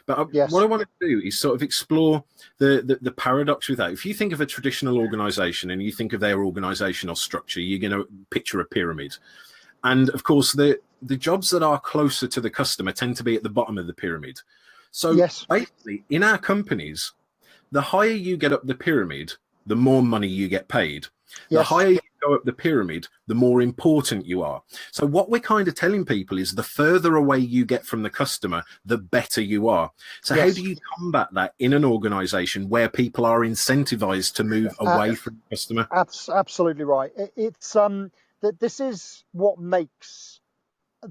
But what Yes. I want to do is sort of explore the paradox with that. If you think of a traditional organization and you think of their organizational structure, you're going to picture a pyramid. And of course, the jobs that are closer to the customer tend to be at the bottom of the pyramid. So Yes. basically, in our companies, the higher you get up the pyramid, the more money you get paid. The Yes. higher you go up the pyramid, the more important you are. So what we're kind of telling people is the further away you get from the customer, the better you are. So how Yes. do you combat that in an organization where people are incentivized to move away from the customer? Absolutely right. It's that this is what makes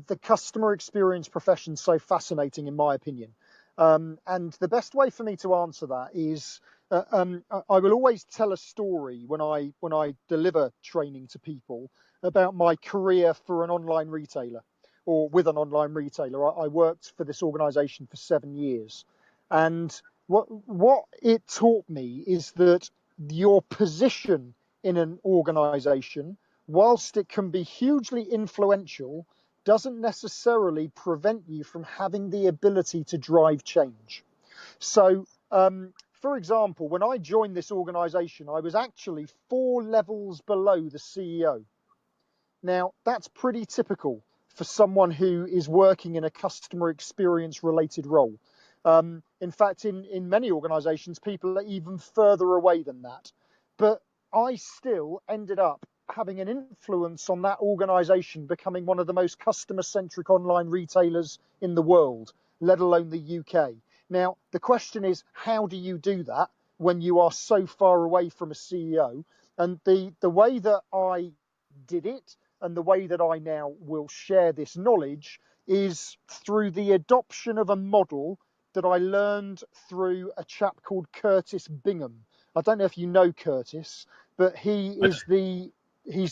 the customer experience profession so fascinating, in my opinion. And the best way for me to answer that is I will always tell a story when I deliver training to people about my career for an online retailer or with an online retailer. I worked for this organization for 7 years. And what it taught me is that your position in an organization, whilst it can be hugely influential, doesn't necessarily prevent you from having the ability to drive change. So, for example, when I joined this organization, I was actually 4 levels below the CEO. Now, that's pretty typical for someone who is working in a customer experience related role. In fact, in many organizations, people are even further away than that. But I still ended up having an influence on that organization becoming one of the most customer centric online retailers in the world, let alone the UK. Now, the question is, how do you do that when you are so far away from a CEO? And the way that I did it and the way that I now will share this knowledge is through the adoption of a model that I learned through a chap called Curtis Bingham. I don't know if you know Curtis, but he's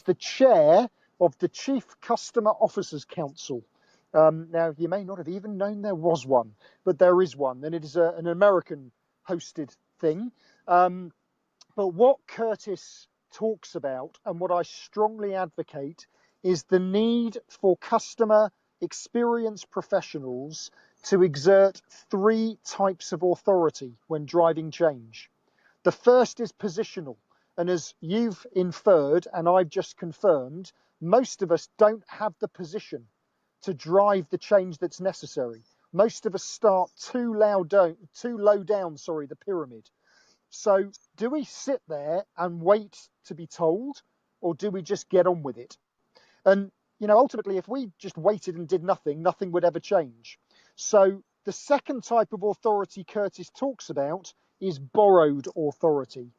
the chair of the Chief Customer Officers Council. Now, you may not have even known there was one, but there is one, and it is an American hosted thing. But what Curtis talks about and what I strongly advocate is the need for customer experience professionals to exert 3 types of authority when driving change. The first is positional. And as you've inferred and I've just confirmed, most of us don't have the position to drive the change that's necessary. Most of us start too low down, the pyramid. So do we sit there and wait to be told, or do we just get on with it? And, ultimately, if we just waited and did nothing, nothing would ever change. So the second type of authority Curtis talks about is borrowed authority.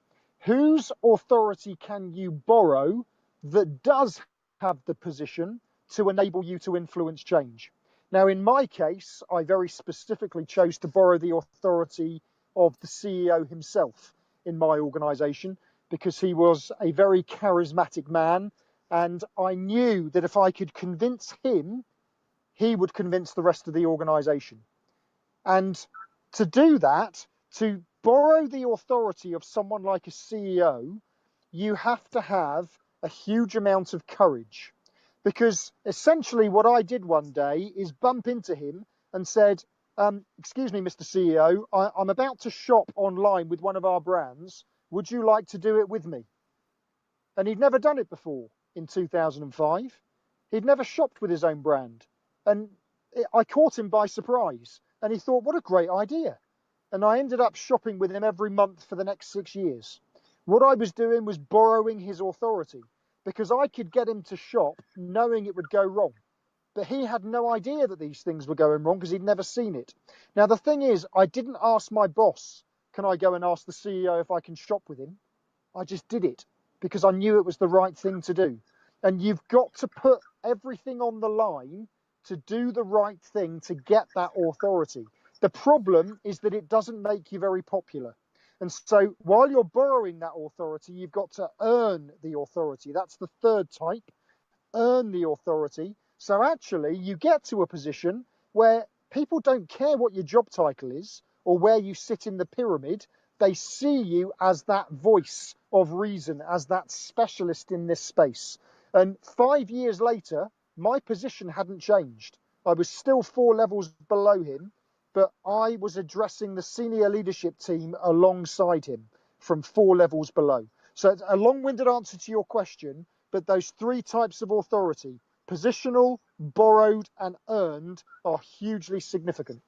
Whose authority can you borrow that does have the position to enable you to influence change? Now, in my case, I very specifically chose to borrow the authority of the CEO himself in my organization because he was a very charismatic man. And I knew that if I could convince him, he would convince the rest of the organization. And to do that, to borrow the authority of someone like a CEO, you have to have a huge amount of courage. Because essentially what I did one day is bump into him and said, excuse me, Mr. CEO, I'm about to shop online with one of our brands. Would you like to do it with me? And he'd never done it before in 2005. He'd never shopped with his own brand. And I caught him by surprise. And he thought, what a great idea. And I ended up shopping with him every month for the next 6 years. What I was doing was borrowing his authority because I could get him to shop knowing it would go wrong. But he had no idea that these things were going wrong because he'd never seen it. Now, the thing is, I didn't ask my boss, can I go and ask the CEO if I can shop with him? I just did it because I knew it was the right thing to do. And you've got to put everything on the line to do the right thing to get that authority. The problem is that it doesn't make you very popular. And so while you're borrowing that authority, you've got to earn the authority. That's the third type, earn the authority. So actually you get to a position where people don't care what your job title is or where you sit in the pyramid. They see you as that voice of reason, as that specialist in this space. And 5 years later, my position hadn't changed. I was still 4 levels below him, but I was addressing the senior leadership team alongside him from 4 levels below. So it's a long-winded answer to your question, but those 3 types of authority, positional, borrowed, and earned, are hugely significant.